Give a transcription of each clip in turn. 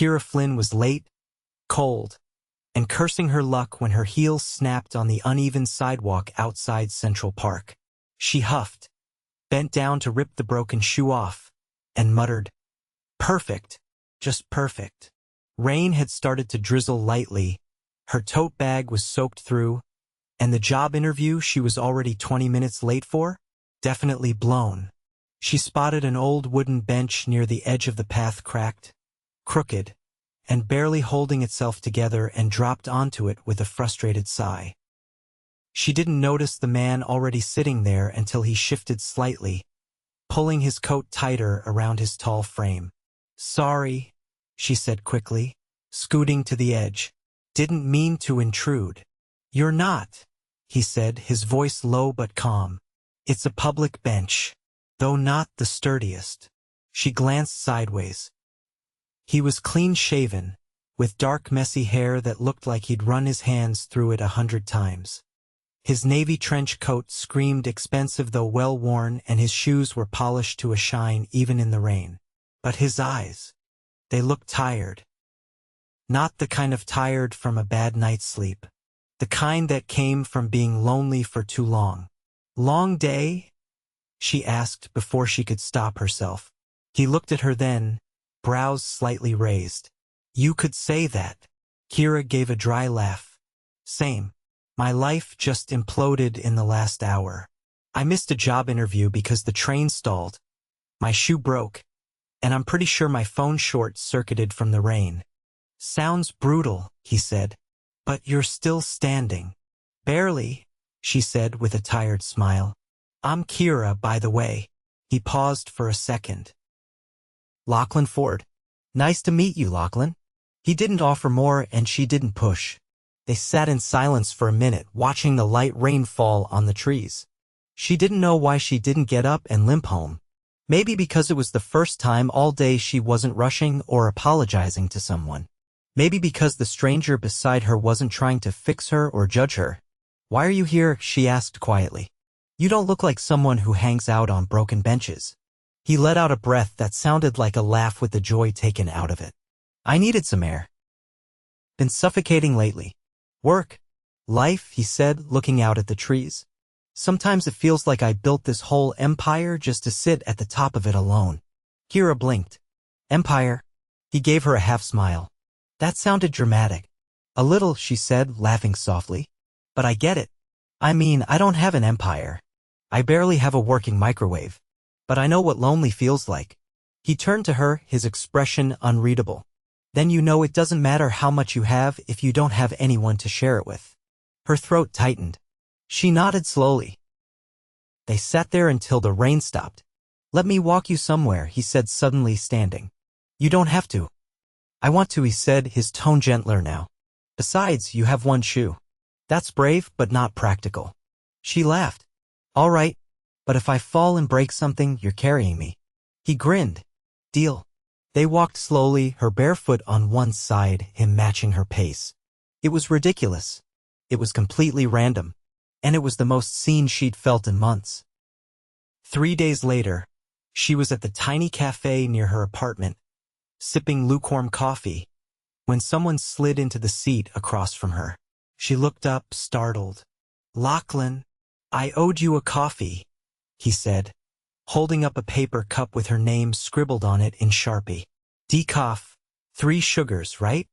Kiera Flynn was late, cold, and cursing her luck when her heels snapped on the uneven sidewalk outside Central Park. She huffed, bent down to rip the broken shoe off, and muttered, "Perfect, just perfect." Rain had started to drizzle lightly, her tote bag was soaked through, and the job interview she was already 20 minutes late for? Definitely blown. She spotted an old wooden bench near the edge of the path, cracked, crooked, and barely holding itself together, and dropped onto it with a frustrated sigh. She didn't notice the man already sitting there until he shifted slightly, pulling his coat tighter around his tall frame. "Sorry," she said quickly, scooting to the edge. "Didn't mean to intrude." "You're not," he said, his voice low but calm. "It's a public bench, though not the sturdiest." She glanced sideways. He was clean-shaven, with dark messy hair that looked like he'd run his hands through it 100 times. His navy trench coat screamed expensive though well-worn, and his shoes were polished to a shine even in the rain. But his eyes, they looked tired. Not the kind of tired from a bad night's sleep. The kind that came from being lonely for too long. "Long day?" she asked before she could stop herself. He looked at her then, brows slightly raised. "You could say that." Kiera gave a dry laugh. "Same. My life just imploded in the last hour. I missed a job interview because the train stalled. My shoe broke, and I'm pretty sure my phone short-circuited from the rain." "Sounds brutal," he said. "But you're still standing." "Barely," she said with a tired smile. "I'm Kiera, by the way." He paused for a second. "Lachlan Ford. Nice to meet you, Lachlan." He didn't offer more, and she didn't push. They sat in silence for a minute, watching the light rain fall on the trees. She didn't know why she didn't get up and limp home. Maybe because it was the first time all day she wasn't rushing or apologizing to someone. Maybe because the stranger beside her wasn't trying to fix her or judge her. "Why are you here?" she asked quietly. "You don't look like someone who hangs out on broken benches." He let out a breath that sounded like a laugh with the joy taken out of it. "I needed some air. Been suffocating lately." "Work. Life," he said, looking out at the trees. "Sometimes it feels like I built this whole empire just to sit at the top of it alone." Kiera blinked. "Empire?" He gave her a half-smile. "That sounded dramatic." "A little," she said, laughing softly. "But I get it. I mean, I don't have an empire. I barely have a working microwave. But I know what lonely feels like." He turned to her, his expression unreadable. "Then you know it doesn't matter how much you have if you don't have anyone to share it with." Her throat tightened. She nodded slowly. They sat there until the rain stopped. "Let me walk you somewhere," he said, suddenly standing. "You don't have to." "I want to," he said, his tone gentler now. "Besides, you have one shoe." "That's brave, but not practical." She laughed. "All right, but if I fall and break something, you're carrying me." He grinned. "Deal." They walked slowly, her bare foot on one side, him matching her pace. It was ridiculous. It was completely random. And it was the most seen she'd felt in months. 3 days later, she was at the tiny cafe near her apartment, sipping lukewarm coffee, when someone slid into the seat across from her. She looked up, startled. "Lachlan, I owed you a coffee," he said, holding up a paper cup with her name scribbled on it in Sharpie. "Decaf, 3 sugars, right?"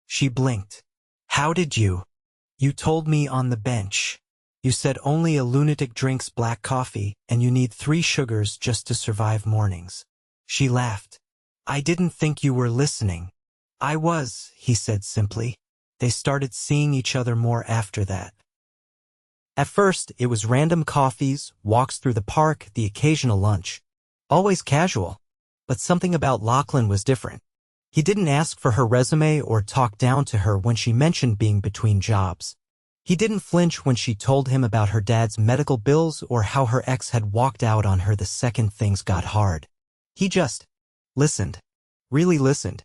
She blinked. "How did you? You told me on the bench. You said only a lunatic drinks black coffee, and you need 3 sugars just to survive mornings." She laughed. "I didn't think you were listening." "I was," he said simply. They started seeing each other more after that. At first, it was random coffees, walks through the park, the occasional lunch. Always casual. But something about Lachlan was different. He didn't ask for her resume or talk down to her when she mentioned being between jobs. He didn't flinch when she told him about her dad's medical bills or how her ex had walked out on her the second things got hard. He just listened. Really listened.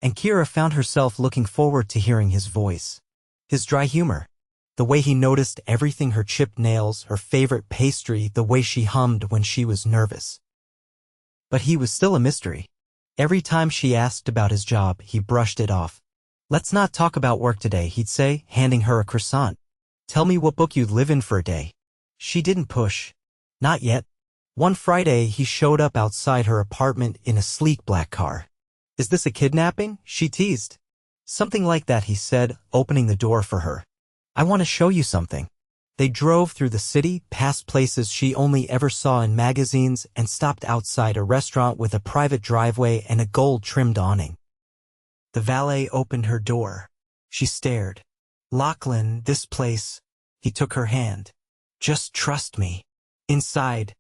And Kiera found herself looking forward to hearing his voice. His dry humor. The way he noticed everything, her chipped nails, her favorite pastry, the way she hummed when she was nervous. But he was still a mystery. Every time she asked about his job, he brushed it off. "Let's not talk about work today," he'd say, handing her a croissant. "Tell me what book you'd live in for a day." She didn't push. Not yet. One Friday, he showed up outside her apartment in a sleek black car. "Is this a kidnapping?" she teased. "Something like that," he said, opening the door for her. "I want to show you something." They drove through the city, past places she only ever saw in magazines, and stopped outside a restaurant with a private driveway and a gold-trimmed awning. The valet opened her door. She stared. "Lachlan, this place." He took her hand. "Just trust me." Inside,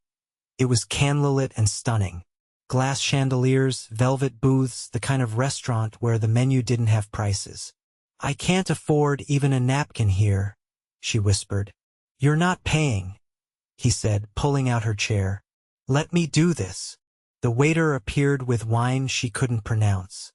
it was candlelit and stunning. Glass chandeliers, velvet booths, the kind of restaurant where the menu didn't have prices. "I can't afford even a napkin here," she whispered. "You're not paying," he said, pulling out her chair. "Let me do this." The waiter appeared with wine she couldn't pronounce.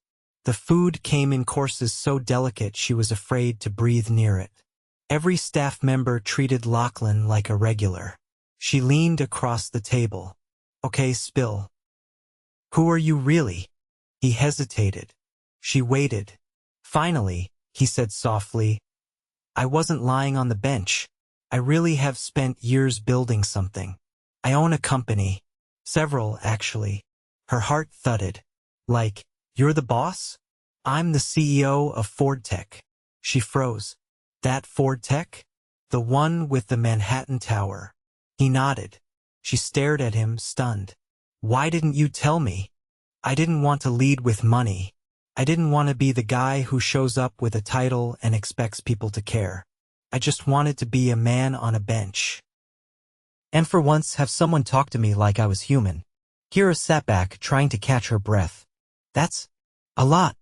The food came in courses so delicate she was afraid to breathe near it. Every staff member treated Lachlan like a regular. She leaned across the table. "Okay, spill." "Who are you really?" He hesitated. She waited. "Finally," he said softly, "I wasn't lying on the bench. I really have spent years building something. I own a company. Several, actually." Her heart thudded. "Like, you're the boss?" "I'm the CEO of Ford Tech." She froze. "That Ford Tech? The one with the Manhattan Tower?" He nodded. She stared at him, stunned. "Why didn't you tell me?" "I didn't want to lead with money. I didn't want to be the guy who shows up with a title and expects people to care. I just wanted to be a man on a bench. And for once have someone talk to me like I was human." Kiera sat back, trying to catch her breath. "That's a lot."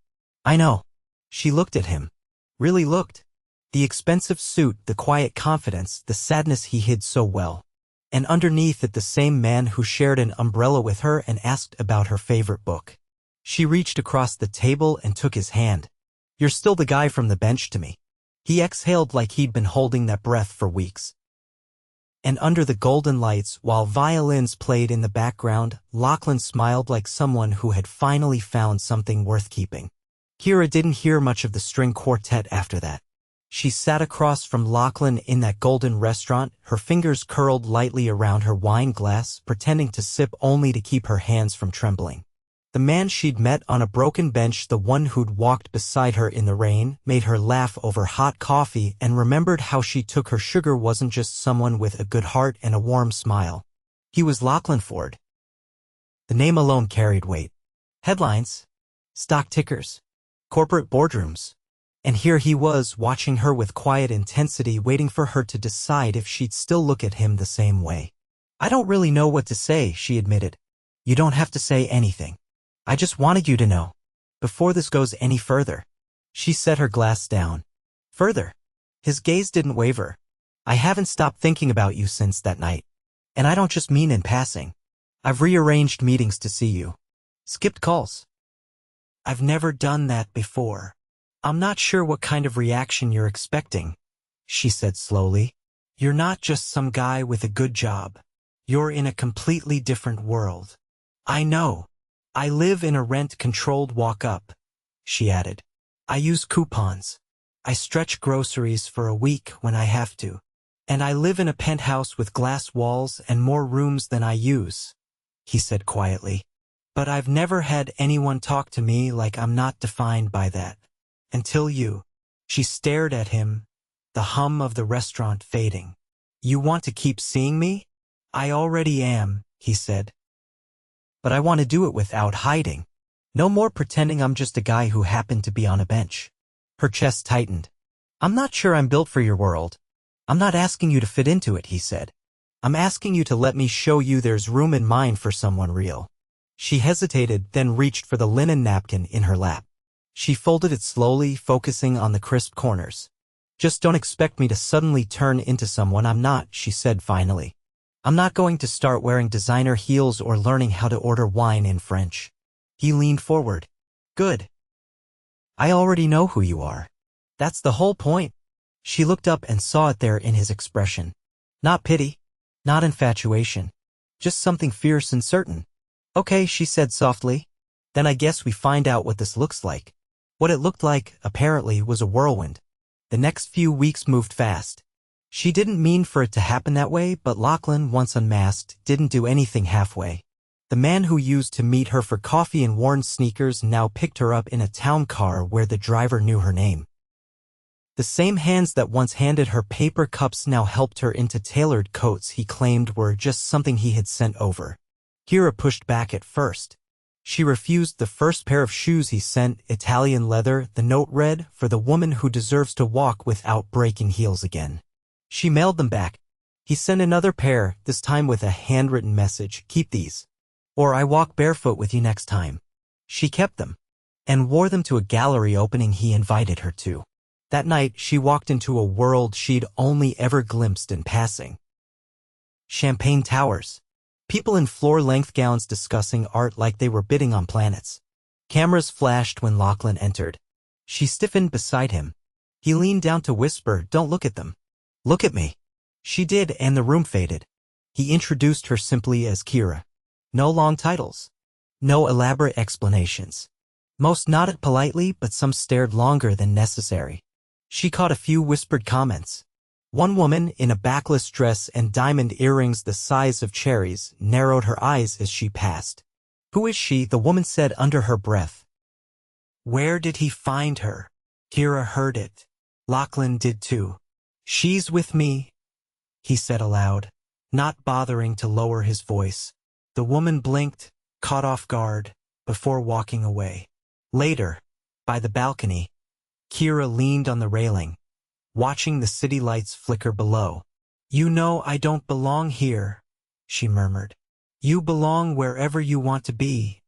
"I know." She looked at him. Really looked. The expensive suit, the quiet confidence, the sadness he hid so well. And underneath it the same man who shared an umbrella with her and asked about her favorite book. She reached across the table and took his hand. "You're still the guy from the bench to me." He exhaled like he'd been holding that breath for weeks. And under the golden lights, while violins played in the background, Lachlan smiled like someone who had finally found something worth keeping. Kiera didn't hear much of the string quartet after that. She sat across from Lachlan in that golden restaurant, her fingers curled lightly around her wine glass, pretending to sip only to keep her hands from trembling. The man she'd met on a broken bench, the one who'd walked beside her in the rain, made her laugh over hot coffee and remembered how she took her sugar wasn't just someone with a good heart and a warm smile. He was Lachlan Ford. The name alone carried weight. Headlines, stock tickers, corporate boardrooms. And here he was, watching her with quiet intensity, waiting for her to decide if she'd still look at him the same way. "I don't really know what to say," she admitted. "You don't have to say anything. I just wanted you to know. Before this goes any further." She set her glass down. "Further?" His gaze didn't waver. "I haven't stopped thinking about you since that night. And I don't just mean in passing. I've rearranged meetings to see you. Skipped calls. I've never done that before. I'm not sure what kind of reaction you're expecting," she said slowly. "You're not just some guy with a good job. You're in a completely different world." "I know. I live in a rent-controlled walk-up," she added. "I use coupons. I stretch groceries for a week when I have to. And I live in a penthouse with glass walls and more rooms than I use," he said quietly. "But I've never had anyone talk to me like I'm not defined by that. Until you." She stared at him, the hum of the restaurant fading. "You want to keep seeing me?" "I already am," he said. "But I want to do it without hiding. No more pretending I'm just a guy who happened to be on a bench." Her chest tightened. "I'm not sure I'm built for your world. I'm not asking you to fit into it," he said. "I'm asking you to let me show you there's room in mine for someone real." She hesitated, then reached for the linen napkin in her lap. She folded it slowly, focusing on the crisp corners. "Just don't expect me to suddenly turn into someone I'm not," she said finally. "I'm not going to start wearing designer heels or learning how to order wine in French." He leaned forward. "Good. I already know who you are. That's the whole point." She looked up and saw it there in his expression. Not pity, not infatuation, just something fierce and certain. "Okay," she said softly. Then I guess we find out what this looks like. What it looked like, apparently, was a whirlwind. The next few weeks moved fast. She didn't mean for it to happen that way, but Lachlan, once unmasked, didn't do anything halfway. The man who used to meet her for coffee in worn sneakers now picked her up in a town car where the driver knew her name. The same hands that once handed her paper cups now helped her into tailored coats he claimed were just something he had sent over. Kiera pushed back at first. She refused the first pair of shoes he sent, Italian leather, the note read, for the woman who deserves to walk without breaking heels again. She mailed them back. He sent another pair, this time with a handwritten message, keep these. Or I walk barefoot with you next time. She kept them and wore them to a gallery opening he invited her to. That night, she walked into a world she'd only ever glimpsed in passing. Champagne towers. People in floor-length gowns discussing art like they were bidding on planets. Cameras flashed when Lachlan entered. She stiffened beside him. He leaned down to whisper, don't look at them. Look at me. She did, and the room faded. He introduced her simply as Kiera. No long titles. No elaborate explanations. Most nodded politely, but some stared longer than necessary. She caught a few whispered comments. One woman, in a backless dress and diamond earrings the size of cherries, narrowed her eyes as she passed. Who is she? The woman said under her breath. Where did he find her? Kiera heard it. Lachlan did too. She's with me, he said aloud, not bothering to lower his voice. The woman blinked, caught off guard, before walking away. Later, by the balcony, Kiera leaned on the railing, watching the city lights flicker below. You know I don't belong here, she murmured. You belong wherever you want to be,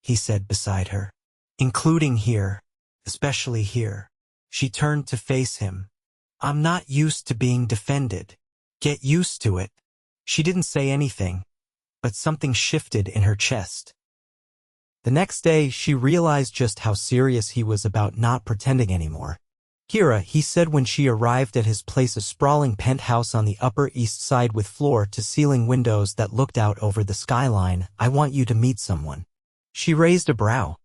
he said beside her. Including here, especially here. She turned to face him. I'm not used to being defended. Get used to it. She didn't say anything, but something shifted in her chest. The next day, she realized just how serious he was about not pretending anymore. Kiera, he said when she arrived at his place, a sprawling penthouse on the Upper East Side with floor-to-ceiling windows that looked out over the skyline, I want you to meet someone. She raised a brow.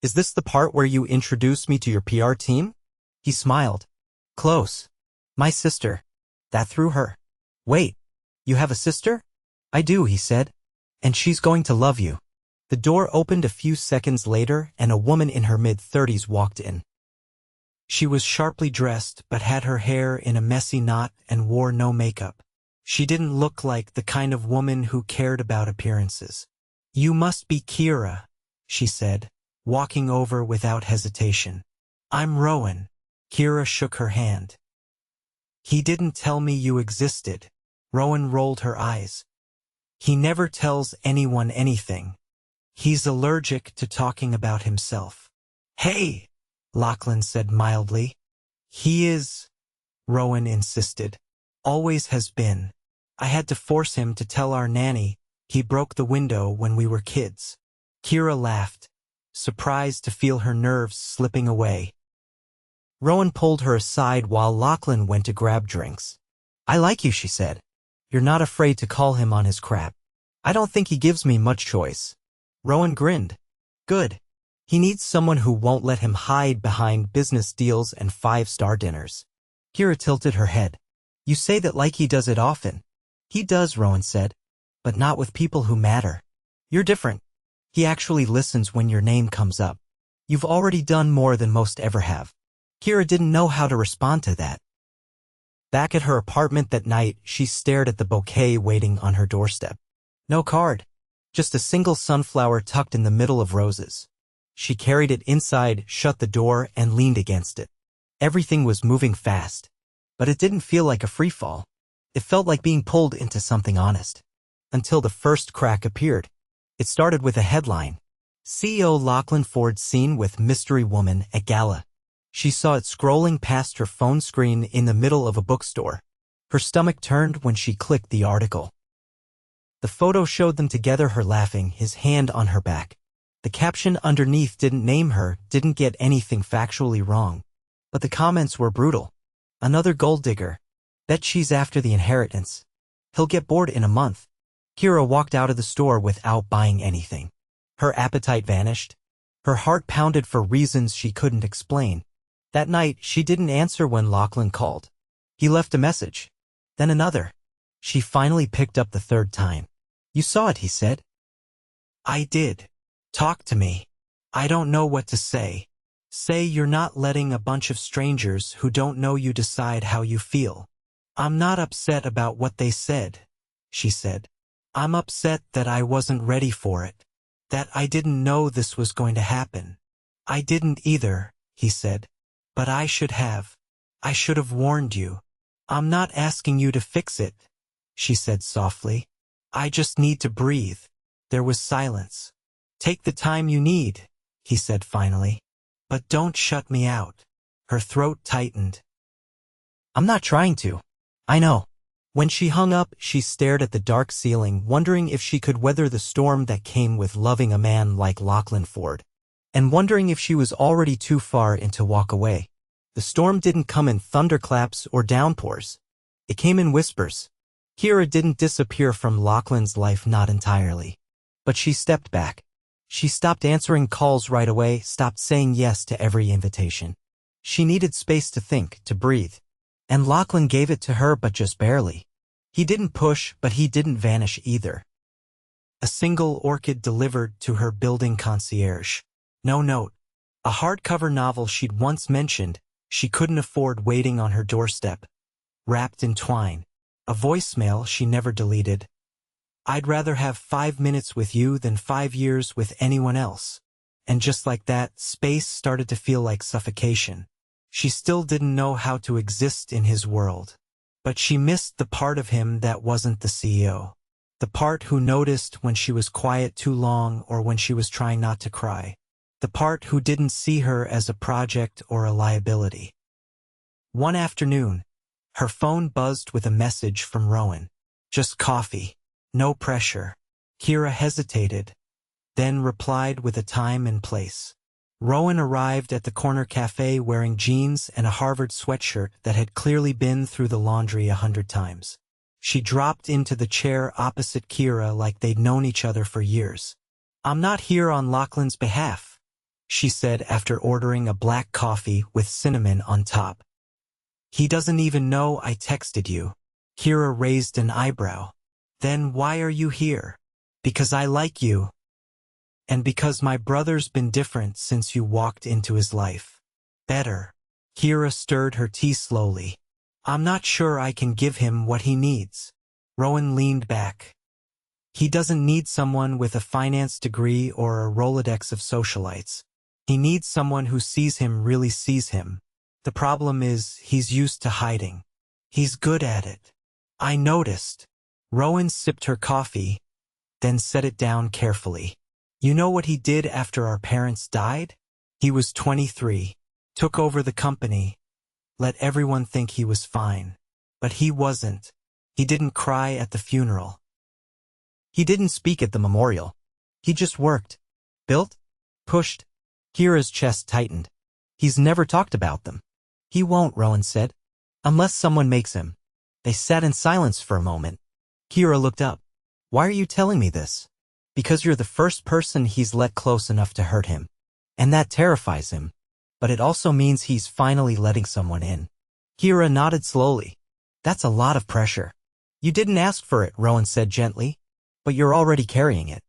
Is this the part where you introduce me to your PR team? He smiled. Close. My sister. That threw her. Wait, you have a sister? I do, he said. And she's going to love you. The door opened a few seconds later, and a woman in her mid-30s walked in. She was sharply dressed, but had her hair in a messy knot and wore no makeup. She didn't look like the kind of woman who cared about appearances. You must be Kiera, she said, walking over without hesitation. I'm Rowan. Kiera shook her hand. He didn't tell me you existed. Rowan rolled her eyes. He never tells anyone anything. He's allergic to talking about himself. Hey, Lachlan said mildly. He is, Rowan insisted. Always has been. I had to force him to tell our nanny he broke the window when we were kids. Kiera laughed, surprised to feel her nerves slipping away. Rowan pulled her aside while Lachlan went to grab drinks. I like you, she said. You're not afraid to call him on his crap. I don't think he gives me much choice. Rowan grinned. Good. He needs someone who won't let him hide behind business deals and five-star dinners. Kiera tilted her head. You say that like he does it often. He does, Rowan said, but not with people who matter. You're different. He actually listens when your name comes up. You've already done more than most ever have. Kiera didn't know how to respond to that. Back at her apartment that night, she stared at the bouquet waiting on her doorstep. No card. Just a single sunflower tucked in the middle of roses. She carried it inside, shut the door, and leaned against it. Everything was moving fast, but it didn't feel like a free-fall. It felt like being pulled into something honest. Until the first crack appeared. It started with a headline. CEO Lachlan Ford seen with mystery woman at gala. She saw it scrolling past her phone screen in the middle of a bookstore. Her stomach turned when she clicked the article. The photo showed them together, her laughing, his hand on her back. The caption underneath didn't name her, didn't get anything factually wrong. But the comments were brutal. Another gold digger. Bet she's after the inheritance. He'll get bored in a month. Kiera walked out of the store without buying anything. Her appetite vanished. Her heart pounded for reasons she couldn't explain. That night, she didn't answer when Lachlan called. He left a message. Then another. She finally picked up the third time. "You saw it," he said. "I did. Talk to me. I don't know what to say." "Say you're not letting a bunch of strangers who don't know you decide how you feel." "I'm not upset about what they said," she said. "I'm upset that I wasn't ready for it. That I didn't know this was going to happen." "I didn't either," he said. "But I should have. I should have warned you." "I'm not asking you to fix it," she said softly. "I just need to breathe." There was silence. "Take the time you need," he said finally. "But don't shut me out." Her throat tightened. "I'm not trying to. I know." When she hung up, she stared at the dark ceiling, wondering if she could weather the storm that came with loving a man like Lachlan Ford, and wondering if she was already too far in to walk away. The storm didn't come in thunderclaps or downpours. It came in whispers. Kiera didn't disappear from Lachlan's life, not entirely. But she stepped back. She stopped answering calls right away, stopped saying yes to every invitation. She needed space to think, to breathe. And Lachlan gave it to her, but just barely. He didn't push, but he didn't vanish either. A single orchid delivered to her building concierge. No note. A hardcover novel she'd once mentioned she couldn't afford waiting on her doorstep. Wrapped in twine. A voicemail she never deleted. "I'd rather have 5 minutes with you than 5 years with anyone else." And just like that, space started to feel like suffocation. She still didn't know how to exist in his world. But she missed the part of him that wasn't the CEO. The part who noticed when she was quiet too long or when she was trying not to cry. The part who didn't see her as a project or a liability. One afternoon, her phone buzzed with a message from Rowan. "Just coffee. No pressure." Kiera hesitated, then replied with a time and place. Rowan arrived at the corner cafe wearing jeans and a Harvard sweatshirt that had clearly been through the laundry 100 times. She dropped into the chair opposite Kiera like they'd known each other for years. "I'm not here on Lachlan's behalf," she said after ordering a black coffee with cinnamon on top. "He doesn't even know I texted you." Kiera raised an eyebrow. "Then why are you here?" "Because I like you. And because my brother's been different since you walked into his life." "Better." Kiera stirred her tea slowly. "I'm not sure I can give him what he needs." Rowan leaned back. "He doesn't need someone with a finance degree or a Rolodex of socialites. He needs someone who sees him, really sees him. The problem is he's used to hiding. He's good at it. I noticed." Rowan sipped her coffee, then set it down carefully. "You know what he did after our parents died? He was 23, took over the company, let everyone think he was fine. But he wasn't. He didn't cry at the funeral. He didn't speak at the memorial. He just worked. Built. Pushed." Kiera's chest tightened. "He's never talked about them." "He won't," Rowan said. "Unless someone makes him." They sat in silence for a moment. Kiera looked up. "Why are you telling me this?" "Because you're the first person he's let close enough to hurt him. And that terrifies him. But it also means he's finally letting someone in." Kiera nodded slowly. "That's a lot of pressure." "You didn't ask for it," Rowan said gently. "But you're already carrying it.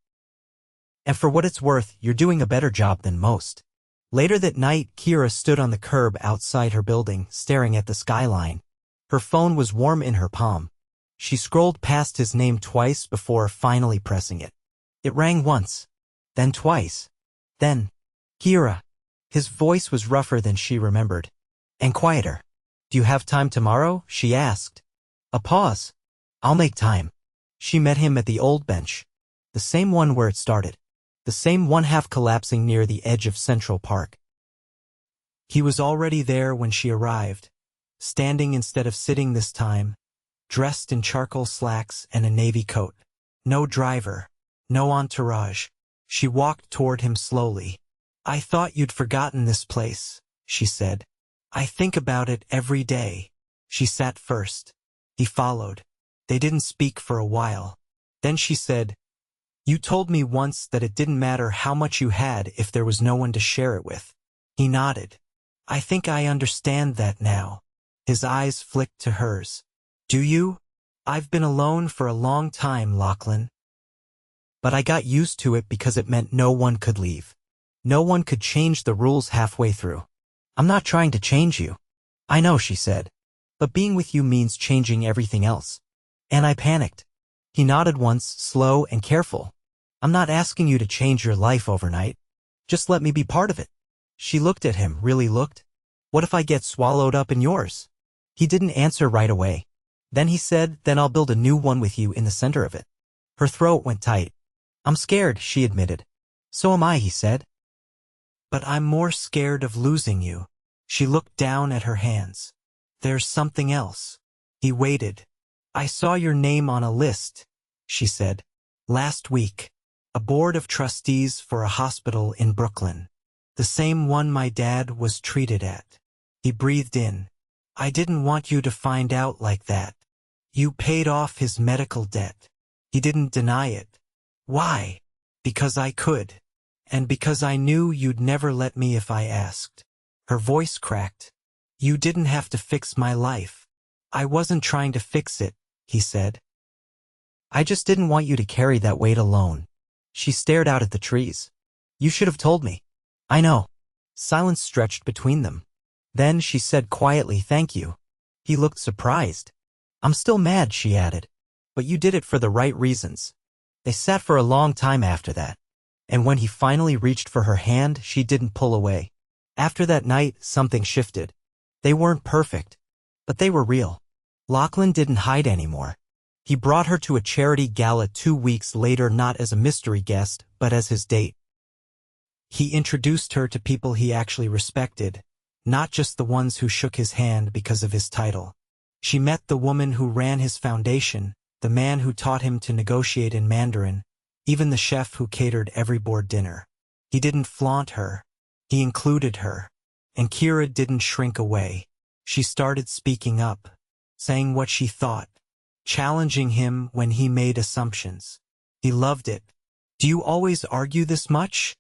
And for what it's worth, you're doing a better job than most." Later that night, Kiera stood on the curb outside her building, staring at the skyline. Her phone was warm in her palm. She scrolled past his name twice before finally pressing it. It rang once, then twice, then, "Kiera." His voice was rougher than she remembered, and quieter. "Do you have time tomorrow?" she asked. A pause. "I'll make time." She met him at the old bench, the same one where it started, the same one half collapsing near the edge of Central Park. He was already there when she arrived, standing instead of sitting this time, dressed in charcoal slacks and a navy coat. No driver. No entourage. She walked toward him slowly. "I thought you'd forgotten this place," she said. "I think about it every day." She sat first. He followed. They didn't speak for a while. Then she said, You told me once that it didn't matter how much you had if there was no one to share it with. He nodded. I think I understand that now. His eyes flicked to hers. Do you? I've been alone for a long time, Lachlan. But I got used to it because it meant no one could leave. No one could change the rules halfway through. I'm not trying to change you. I know, she said. But being with you means changing everything else. And I panicked. He nodded once, slow and careful. I'm not asking you to change your life overnight. Just let me be part of it. She looked at him, really looked. What if I get swallowed up in yours? He didn't answer right away. Then he said, then I'll build a new one with you in the center of it. Her throat went tight. I'm scared, she admitted. So am I, he said. But I'm more scared of losing you. She looked down at her hands. There's something else. He waited. I saw your name on a list, she said. Last week. A board of trustees for a hospital in Brooklyn. The same one my dad was treated at. He breathed in. I didn't want you to find out like that. You paid off his medical debt. He didn't deny it. Why? Because I could. And because I knew you'd never let me if I asked. Her voice cracked. You didn't have to fix my life. I wasn't trying to fix it, he said. I just didn't want you to carry that weight alone. She stared out at the trees. You should have told me. I know. Silence stretched between them. Then she said quietly, thank you. He looked surprised. I'm still mad, she added. But you did it for the right reasons. They sat for a long time after that. And when he finally reached for her hand, she didn't pull away. After that night, something shifted. They weren't perfect, but they were real. Lachlan didn't hide anymore. He brought her to a charity gala 2 weeks later, not as a mystery guest, but as his date. He introduced her to people he actually respected, not just the ones who shook his hand because of his title. She met the woman who ran his foundation, the man who taught him to negotiate in Mandarin, even the chef who catered every board dinner. He didn't flaunt her. He included her. And Kiera didn't shrink away. She started speaking up, saying what she thought, challenging him when he made assumptions. He loved it. Do you always argue this much?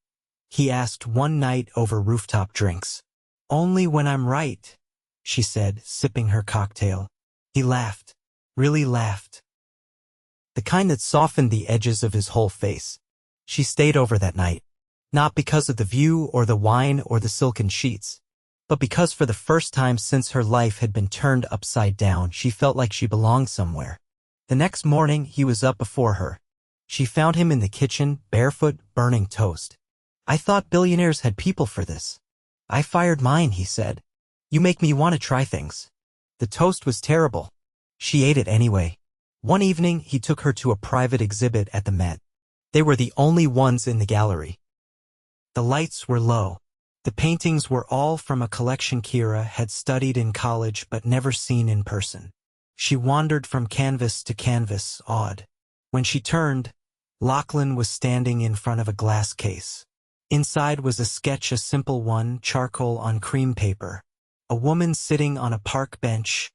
He asked one night over rooftop drinks. Only when I'm right, she said, sipping her cocktail. He laughed, really laughed. The kind that softened the edges of his whole face. She stayed over that night, not because of the view or the wine or the silken sheets, but because for the first time since her life had been turned upside down, she felt like she belonged somewhere. The next morning, he was up before her. She found him in the kitchen, barefoot, burning toast. I thought billionaires had people for this. I fired mine, he said. You make me want to try things. The toast was terrible. She ate it anyway. One evening, he took her to a private exhibit at the Met. They were the only ones in the gallery. The lights were low. The paintings were all from a collection Kiera had studied in college but never seen in person. She wandered from canvas to canvas, awed. When she turned, Lachlan was standing in front of a glass case. Inside was a sketch, a simple one, charcoal on cream paper. A woman sitting on a park bench,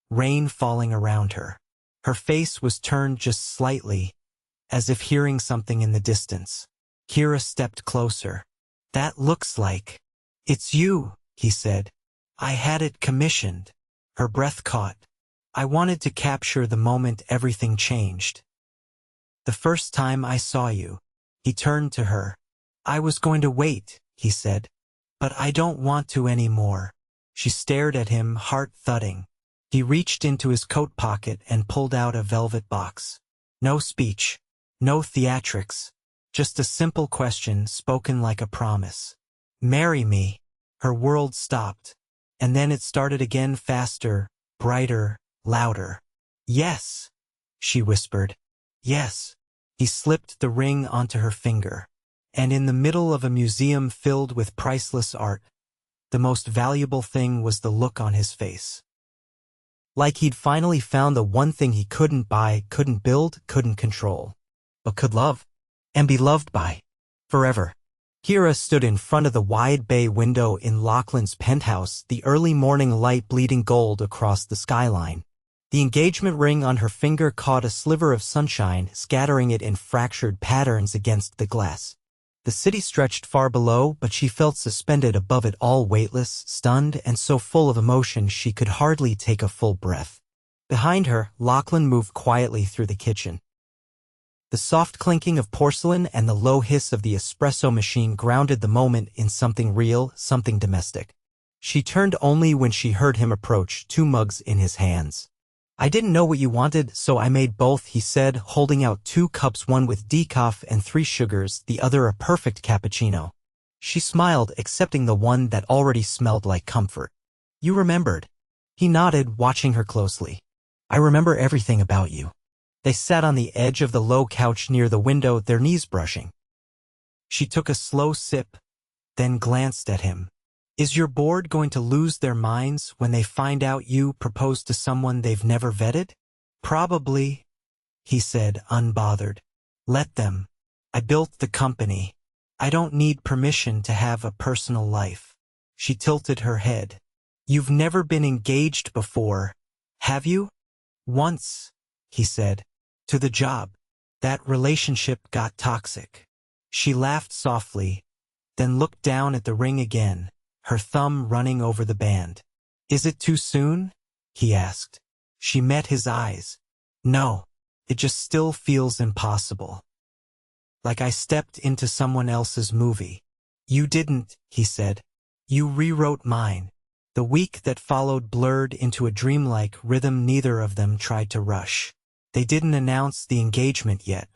rain falling around her. Her face was turned just slightly, as if hearing something in the distance. Kiera stepped closer. That looks like... It's you, he said. I had it commissioned. Her breath caught. I wanted to capture the moment everything changed. The first time I saw you. He turned to her. I was going to wait, he said. But I don't want to anymore. She stared at him, heart thudding. He reached into his coat pocket and pulled out a velvet box. No speech. No theatrics. Just a simple question spoken like a promise. Marry me. Her world stopped. And then it started again, faster, brighter, louder. Yes, she whispered. Yes. He slipped the ring onto her finger. And in the middle of a museum filled with priceless art, the most valuable thing was the look on his face. Like he'd finally found the one thing he couldn't buy, couldn't build, couldn't control, but could love and be loved by forever. Kiera stood in front of the wide bay window in Lachlan's penthouse, the early morning light bleeding gold across the skyline. The engagement ring on her finger caught a sliver of sunshine, scattering it in fractured patterns against the glass. The city stretched far below, but she felt suspended above it all, weightless, stunned, and so full of emotion she could hardly take a full breath. Behind her, Lachlan moved quietly through the kitchen. The soft clinking of porcelain and the low hiss of the espresso machine grounded the moment in something real, something domestic. She turned only when she heard him approach, 2 mugs in his hands. "I didn't know what you wanted, so I made both," he said, holding out 2 cups, one with decaf and 3 sugars, the other a perfect cappuccino. She smiled, accepting the one that already smelled like comfort. "You remembered." He nodded, watching her closely. "I remember everything about you." They sat on the edge of the low couch near the window, their knees brushing. She took a slow sip, then glanced at him. "Is your board going to lose their minds when they find out you proposed to someone they've never vetted?" "Probably," he said, unbothered. "Let them. I built the company. I don't need permission to have a personal life." She tilted her head. "You've never been engaged before, have you?" "Once," he said. "To the job. That relationship got toxic." She laughed softly, then looked down at the ring again, her thumb running over the band. "Is it too soon?" he asked. She met his eyes. "No, it just still feels impossible. Like I stepped into someone else's movie." "You didn't," he said. "You rewrote mine." The week that followed blurred into a dreamlike rhythm. Neither of them tried to rush. They didn't announce the engagement yet.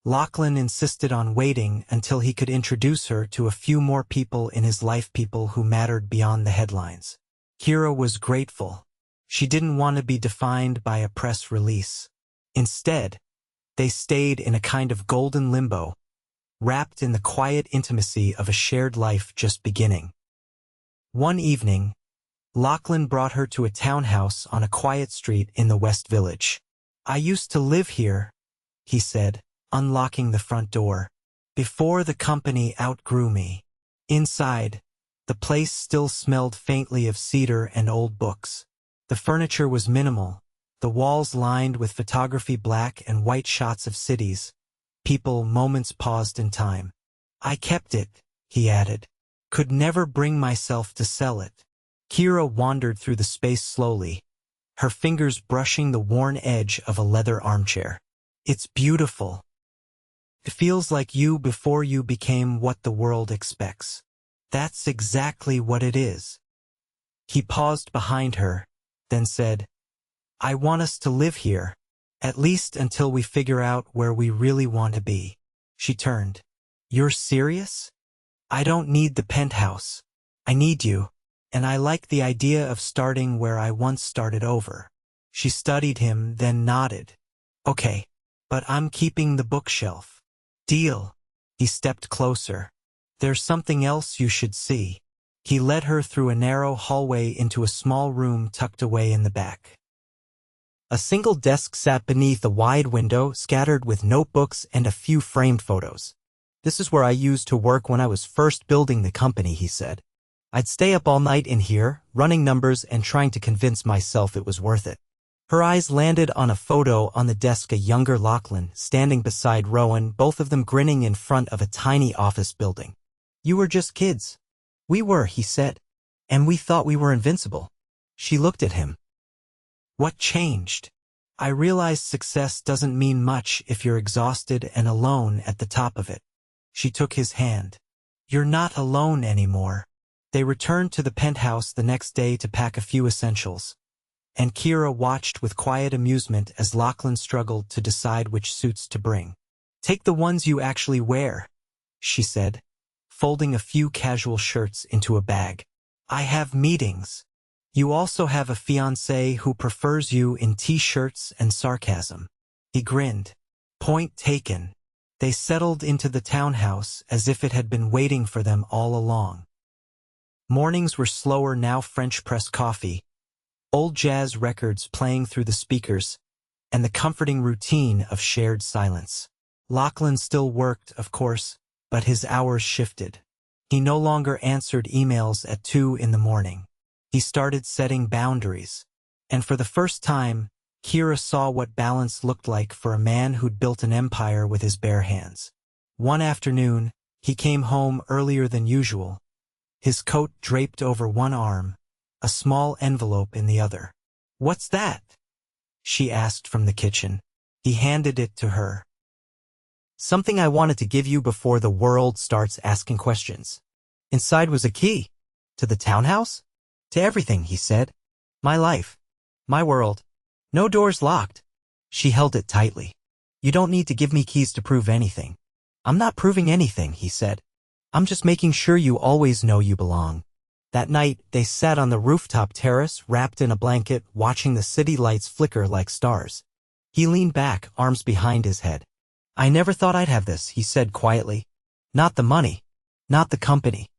Lachlan insisted on waiting until he could introduce her to a few more people in his life, people who mattered beyond the headlines. Kiera was grateful. She didn't want to be defined by a press release. Instead, they stayed in a kind of golden limbo, wrapped in the quiet intimacy of a shared life just beginning. One evening, Lachlan brought her to a townhouse on a quiet street in the West Village. "I used to live here," he said, unlocking the front door, "before the company outgrew me." Inside, the place still smelled faintly of cedar and old books. The furniture was minimal, the walls lined with photography, black and white shots of cities, people, moments paused in time. "I kept it," he added. "Could never bring myself to sell it." Kiera wandered through the space slowly, her fingers brushing the worn edge of a leather armchair. "It's beautiful. It feels like you before you became what the world expects." "That's exactly what it is." He paused behind her, then said, "I want us to live here, at least until we figure out where we really want to be." She turned. "You're serious?" "I don't need the penthouse. I need you. And I like the idea of starting where I once started over." She studied him, then nodded. "Okay, but I'm keeping the bookshelf." "Deal." He stepped closer. "There's something else you should see." He led her through a narrow hallway into a small room tucked away in the back. A single desk sat beneath a wide window, scattered with notebooks and a few framed photos. "This is where I used to work when I was first building the company," he said. "I'd stay up all night in here, running numbers and trying to convince myself it was worth it." Her eyes landed on a photo on the desk, a younger Lachlan standing beside Rowan, both of them grinning in front of a tiny office building. "You were just kids." "We were," he said. "And we thought we were invincible." She looked at him. "What changed?" "I realized success doesn't mean much if you're exhausted and alone at the top of it." She took his hand. "You're not alone anymore." They returned to the penthouse the next day to pack a few essentials, and Kiera watched with quiet amusement as Lachlan struggled to decide which suits to bring. "Take the ones you actually wear," she said, folding a few casual shirts into a bag. "I have meetings. You also have a fiancé who prefers you in t-shirts and sarcasm." He grinned. Point taken. They settled into the townhouse as if it had been waiting for them all along. Mornings were slower now, French press coffee, old jazz records playing through the speakers, and the comforting routine of shared silence. Lachlan still worked, of course, but his hours shifted. He no longer answered emails at 2 in the morning. He started setting boundaries, and for the first time, Kiera saw what balance looked like for a man who'd built an empire with his bare hands. One afternoon, he came home earlier than usual, his coat draped over one arm, a small envelope in the other. "What's that?" she asked from the kitchen. He handed it to her. "Something I wanted to give you before the world starts asking questions." Inside was a key. "To the townhouse?" "To everything," he said. "My life. My world. No doors locked." She held it tightly. "You don't need to give me keys to prove anything." "I'm not proving anything," he said. "I'm just making sure you always know you belong." That night, they sat on the rooftop terrace, wrapped in a blanket, watching the city lights flicker like stars. He leaned back, arms behind his head. "I never thought I'd have this," he said quietly. "Not the money. Not the company.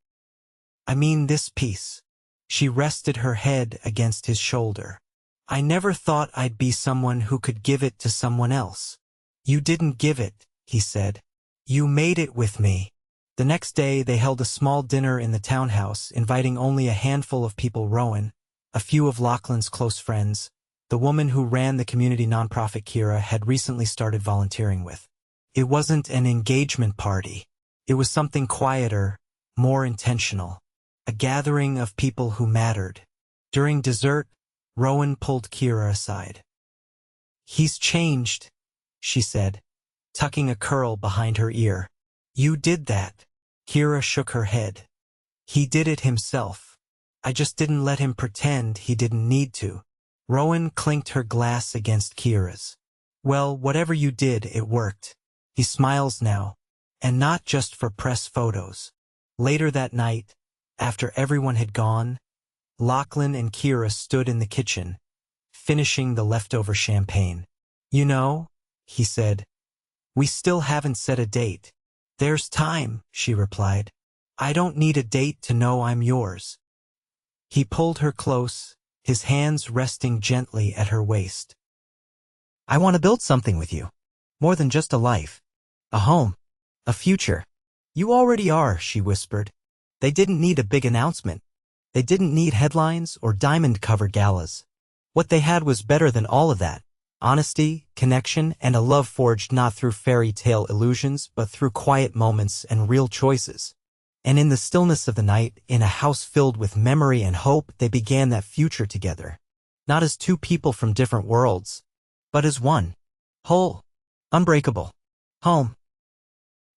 I mean this peace." She rested her head against his shoulder. "I never thought I'd be someone who could give it to someone else." "You didn't give it," he said. "You made it with me." The next day, they held a small dinner in the townhouse, inviting only a handful of people: Rowan, a few of Lachlan's close friends, the woman who ran the community nonprofit Kiera had recently started volunteering with. It wasn't an engagement party. It was something quieter, more intentional. A gathering of people who mattered. During dessert, Rowan pulled Kiera aside. "He's changed," she said, tucking a curl behind her ear. "You did that." Kiera shook her head. "He did it himself. I just didn't let him pretend he didn't need to." Rowan clinked her glass against Kiera's. "Well, whatever you did, it worked. He smiles now. And not just for press photos." Later that night, after everyone had gone, Lachlan and Kiera stood in the kitchen, finishing the leftover champagne. "You know," he said, "we still haven't set a date." "There's time," she replied. "I don't need a date to know I'm yours." He pulled her close, his hands resting gently at her waist. "I want to build something with you. More than just a life. A home. A future." "You already are," she whispered. They didn't need a big announcement. They didn't need headlines or diamond-covered galas. What they had was better than all of that. Honesty, connection, and a love forged not through fairy tale illusions, but through quiet moments and real choices. And in the stillness of the night, in a house filled with memory and hope, they began that future together. Not as two people from different worlds, but as one. Whole. Unbreakable. Home.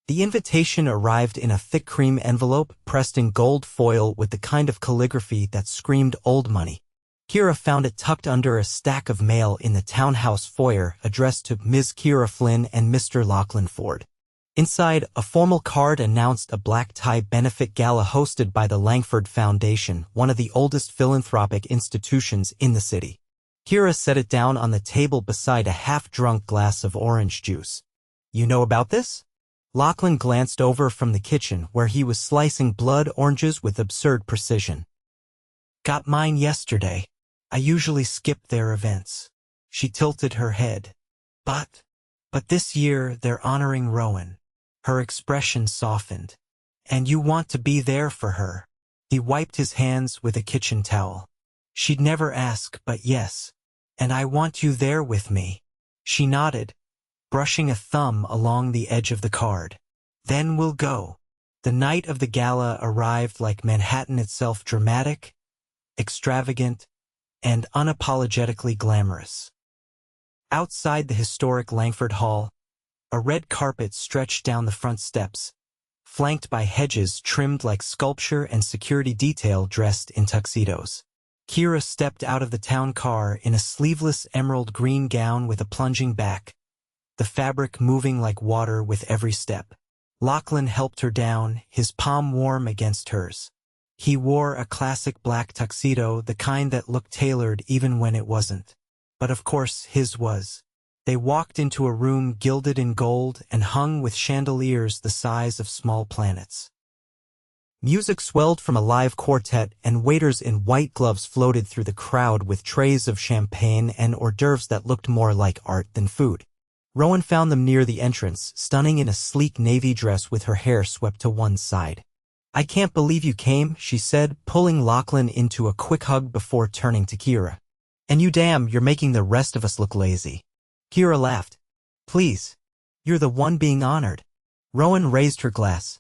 The invitation arrived in a thick cream envelope pressed in gold foil with the kind of calligraphy that screamed old money. Kiera found it tucked under a stack of mail in the townhouse foyer addressed to Ms. Kiera Flynn and Mr. Lachlan Ford. Inside, a formal card announced a black-tie benefit gala hosted by the Langford Foundation, one of the oldest philanthropic institutions in the city. Kiera set it down on the table beside a half-drunk glass of orange juice. "You know about this?" Lachlan glanced over from the kitchen where he was slicing blood oranges with absurd precision. "Got mine yesterday. I usually skip their events." She tilted her head. But this year they're honoring Rowan." Her expression softened. "And you want to be there for her." He wiped his hands with a kitchen towel. "She'd never ask, but yes. And I want you there with me." She nodded, brushing a thumb along the edge of the card. "Then we'll go." The night of the gala arrived like Manhattan itself, dramatic, extravagant, and unapologetically glamorous. Outside the historic Langford Hall, a red carpet stretched down the front steps, flanked by hedges trimmed like sculpture and security detail dressed in tuxedos. Kiera stepped out of the town car in a sleeveless emerald green gown with a plunging back, the fabric moving like water with every step. Lachlan helped her down, his palm warm against hers. He wore a classic black tuxedo, the kind that looked tailored even when it wasn't. But of course his was. They walked into a room gilded in gold and hung with chandeliers the size of small planets. Music swelled from a live quartet, and waiters in white gloves floated through the crowd with trays of champagne and hors d'oeuvres that looked more like art than food. Rowan found them near the entrance, stunning in a sleek navy dress with her hair swept to one side. "I can't believe you came," she said, pulling Lachlan into a quick hug before turning to Kiera. And you're making the rest of us look lazy. Kiera laughed. Please. You're the one being honored. Rowan raised her glass.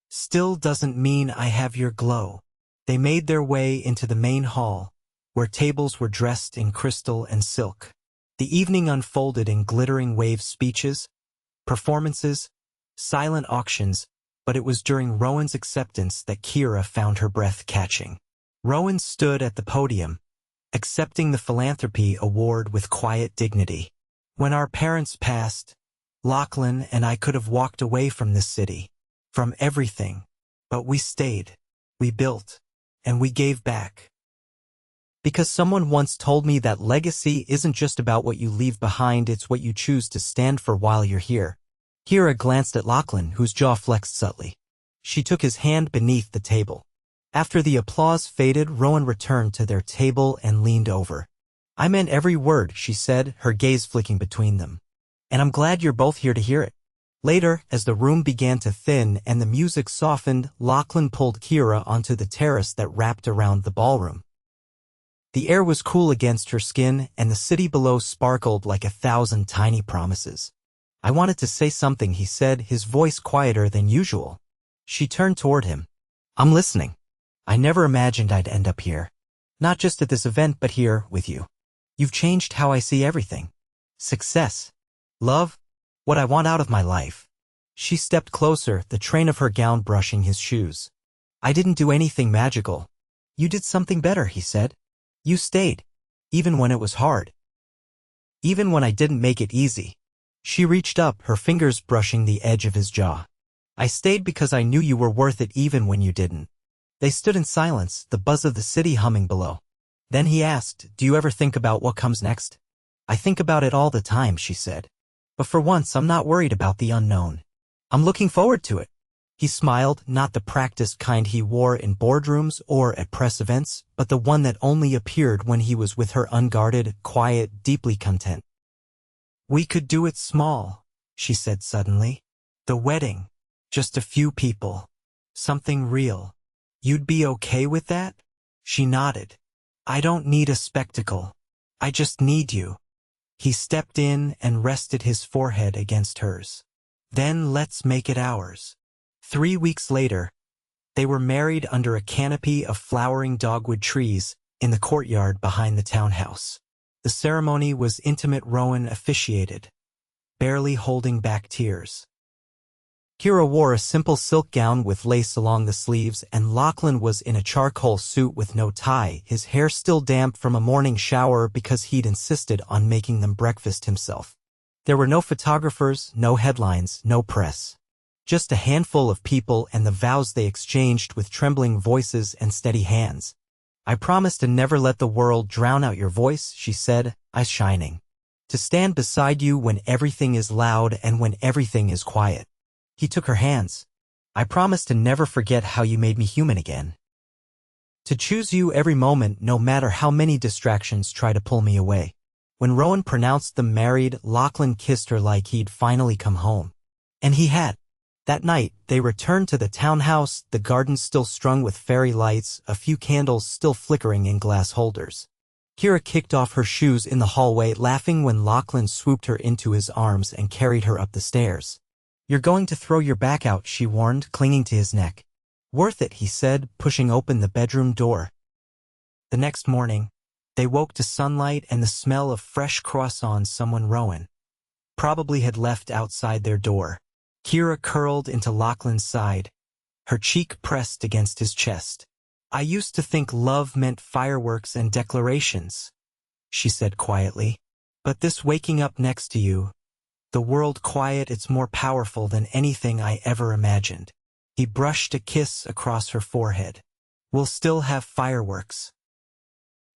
Still doesn't mean I have your glow. They made their way into the main hall, where tables were dressed in crystal and silk. The evening unfolded in glittering wave speeches, performances, silent auctions, but it was during Rowan's acceptance that Kiera found her breath catching. Rowan stood at the podium, accepting the philanthropy award with quiet dignity. When our parents passed, Lachlan and I could have walked away from this city, from everything, but we stayed, we built, and we gave back. Because someone once told me that legacy isn't just about what you leave behind, it's what you choose to stand for while you're here. Kiera glanced at Lachlan, whose jaw flexed subtly. She took his hand beneath the table. After the applause faded, Rowan returned to their table and leaned over. I meant every word, she said, her gaze flicking between them. And I'm glad you're both here to hear it. Later, as the room began to thin and the music softened, Lachlan pulled Kiera onto the terrace that wrapped around the ballroom. The air was cool against her skin, and the city below sparkled like 1,000 tiny promises. I wanted to say something, he said, his voice quieter than usual. She turned toward him. I'm listening. I never imagined I'd end up here. Not just at this event, but here, with you. You've changed how I see everything. Success. Love. What I want out of my life. She stepped closer, the train of her gown brushing his shoes. I didn't do anything magical. You did something better, he said. You stayed. Even when it was hard. Even when I didn't make it easy. She reached up, her fingers brushing the edge of his jaw. I stayed because I knew you were worth it even when you didn't. They stood in silence, the buzz of the city humming below. Then he asked, do you ever think about what comes next? I think about it all the time, she said. But for once, I'm not worried about the unknown. I'm looking forward to it. He smiled, not the practiced kind he wore in boardrooms or at press events, but the one that only appeared when he was with her, unguarded, quiet, deeply content. We could do it small, she said suddenly. The wedding. Just a few people. Something real. You'd be okay with that? She nodded. I don't need a spectacle. I just need you. He stepped in and rested his forehead against hers. Then let's make it ours. 3 weeks later, they were married under a canopy of flowering dogwood trees in the courtyard behind the townhouse. The ceremony was intimate. Rowan officiated, barely holding back tears. Kiera wore a simple silk gown with lace along the sleeves, and Lachlan was in a charcoal suit with no tie, his hair still damp from a morning shower because he'd insisted on making them breakfast himself. There were no photographers, no headlines, no press. Just a handful of people and the vows they exchanged with trembling voices and steady hands. I promise to never let the world drown out your voice, she said, eyes shining. To stand beside you when everything is loud and when everything is quiet. He took her hands. I promise to never forget how you made me human again. To choose you every moment, no matter how many distractions try to pull me away. When Rowan pronounced them married, Lachlan kissed her like he'd finally come home. And he had. That night, they returned to the townhouse, the garden still strung with fairy lights, a few candles still flickering in glass holders. Kiera kicked off her shoes in the hallway, laughing when Lachlan swooped her into his arms and carried her up the stairs. You're going to throw your back out, she warned, clinging to his neck. Worth it, he said, pushing open the bedroom door. The next morning, they woke to sunlight and the smell of fresh croissants someone Rowan probably had left outside their door. Kiera curled into Lachlan's side, her cheek pressed against his chest. I used to think love meant fireworks and declarations, she said quietly. But this waking up next to you, the world quiet, it's more powerful than anything I ever imagined. He brushed a kiss across her forehead. We'll still have fireworks.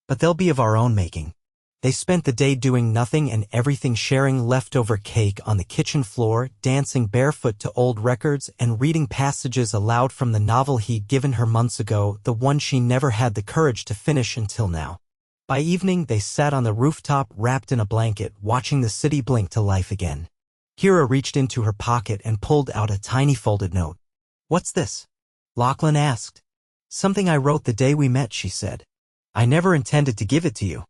But they'll be of our own making. They spent the day doing nothing and everything, sharing leftover cake on the kitchen floor, dancing barefoot to old records, and reading passages aloud from the novel he'd given her months ago, the one she never had the courage to finish until now. By evening, they sat on the rooftop wrapped in a blanket, watching the city blink to life again. Kiera reached into her pocket and pulled out a tiny folded note. What's this? Lachlan asked. Something I wrote the day we met, she said. I never intended to give it to you.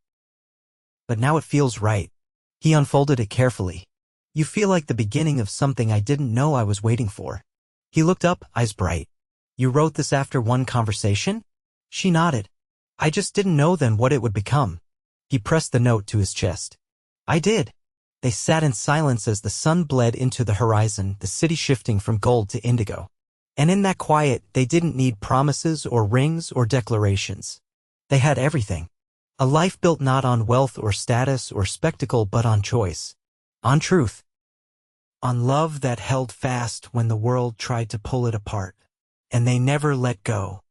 but now it feels right. He unfolded it carefully. You feel like the beginning of something I didn't know I was waiting for. He looked up, eyes bright. You wrote this after one conversation? She nodded. I just didn't know then what it would become. He pressed the note to his chest. I did. They sat in silence as the sun bled into the horizon, the city shifting from gold to indigo. And in that quiet, they didn't need promises or rings or declarations. They had everything. A life built not on wealth or status or spectacle but on choice. On truth. On love that held fast when the world tried to pull it apart. And they never let go.